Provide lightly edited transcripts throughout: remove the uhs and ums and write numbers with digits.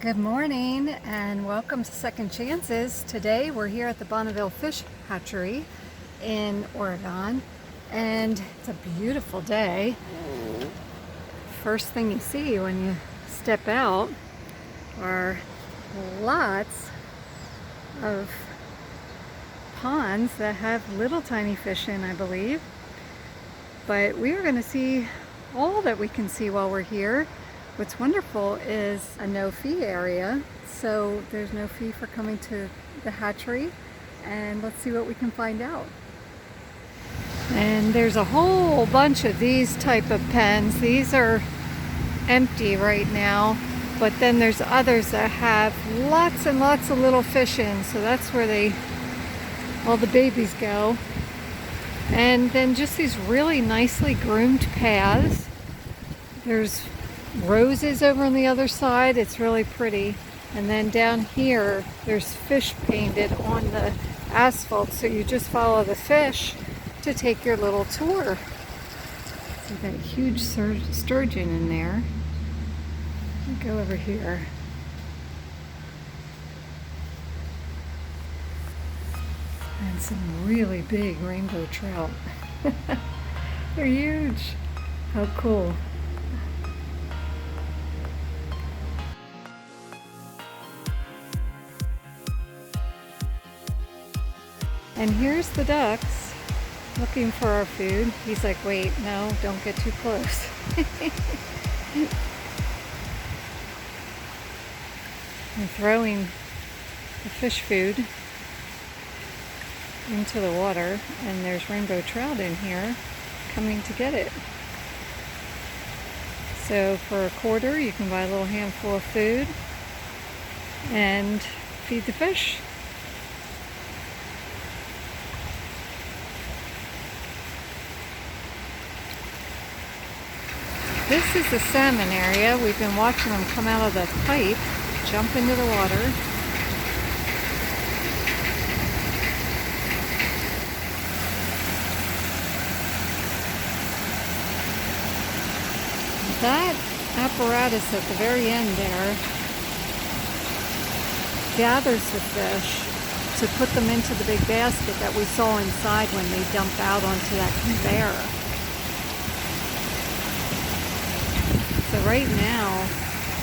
Good morning and welcome to Second Chances. Today we're here at the Bonneville Fish Hatchery in Oregon and it's a beautiful day. First thing you see when you step out are lots of ponds that have little tiny fish in, I believe. But we are going to see all that we can see while we're here. What's wonderful is a no-fee area, so there's no fee for coming to the hatchery, and let's see what we can find out. And there's a whole bunch of these type of pens. These are empty right now, but then there's others that have lots and lots of little fish in, so that's where all the babies go. And then just these really nicely groomed paths. There's roses over on the other side. It's really pretty. And then down here there's fish painted on the asphalt, so you just follow the fish to take your little tour. See that huge sturgeon in there. Go over here. And some really big rainbow trout. They're huge. How cool. And here's the ducks looking for our food. He's like, wait, no, don't get too close. I'm throwing the fish food into the water, and there's rainbow trout in here coming to get it. So for $1, you can buy a little handful of food and feed the fish. This is the salmon area. We've been watching them come out of the pipe, jump into the water. That apparatus at the very end there gathers the fish to put them into the big basket that we saw inside when they dump out onto that conveyor. So right now,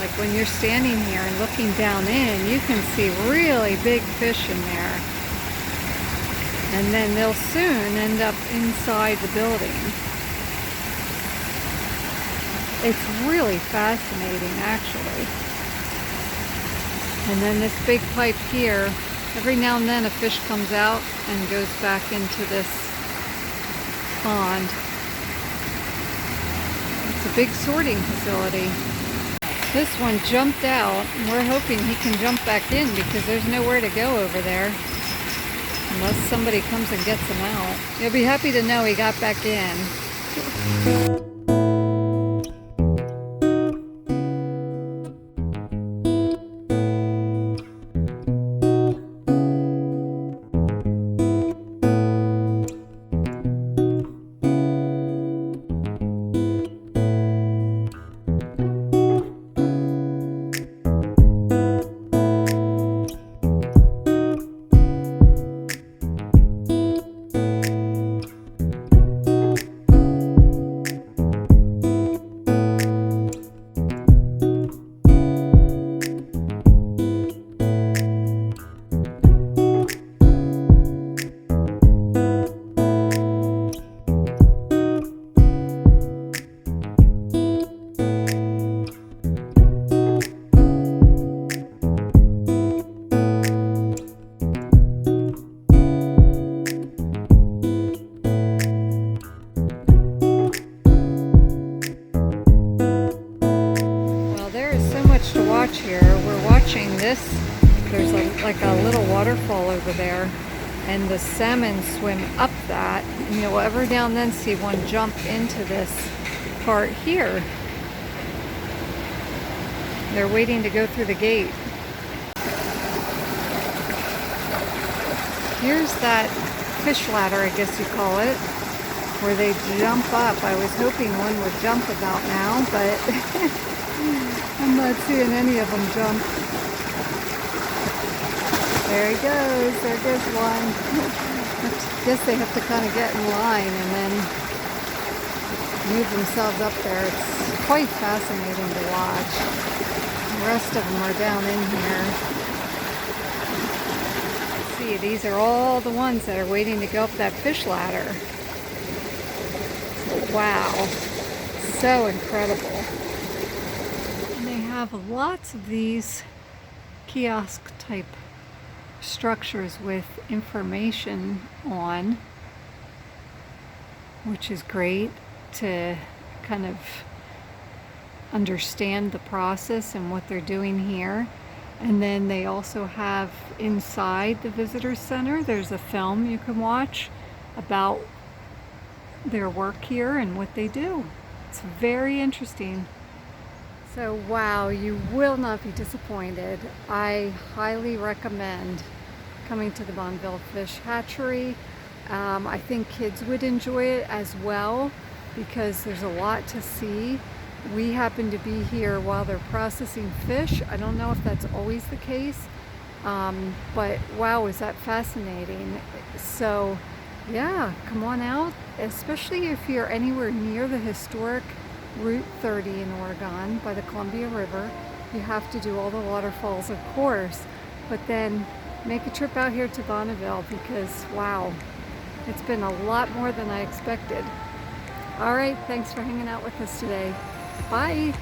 like when you're standing here and looking down in, you can see really big fish in there. And then they'll soon end up inside the building. It's really fascinating, actually. And then this big pipe here, every now and then a fish comes out and goes back into this pond. It's a big sorting facility. This one jumped out, and we're hoping he can jump back in because there's nowhere to go over there unless somebody comes and gets him out. You'll be happy to know he got back in. To watch here. We're watching this. There's like a little waterfall over there, and the salmon swim up that, and you'll every now and then see one jump into this part here. They're waiting to go through the gate. Here's that fish ladder, I guess you call it, where they jump up. I was hoping one would jump about now, but I'm not seeing any of them jump. There he goes. There goes one. I guess they have to kind of get in line and then move themselves up there. It's quite fascinating to watch. The rest of them are down in here. See, these are all the ones that are waiting to go up that fish ladder. Wow, so incredible. And they have lots of these kiosk type structures with information on, which is great to kind of understand the process and what they're doing here. And then they also have inside the visitor center, there's a film you can watch about their work here and what they do. It's very interesting. So wow, you will not be disappointed. I highly recommend coming to the Bonneville Fish Hatchery. I think kids would enjoy it as well because there's a lot to see. We happen to be here while they're processing fish. I don't know if that's always the case, but wow, is that fascinating. So yeah, come on out, especially if you're anywhere near the historic Route 30 in Oregon by the Columbia River. You have to do all the waterfalls, of course, but then make a trip out here to Bonneville because wow, it's been a lot more than I expected. All right, thanks for hanging out with us today. Bye.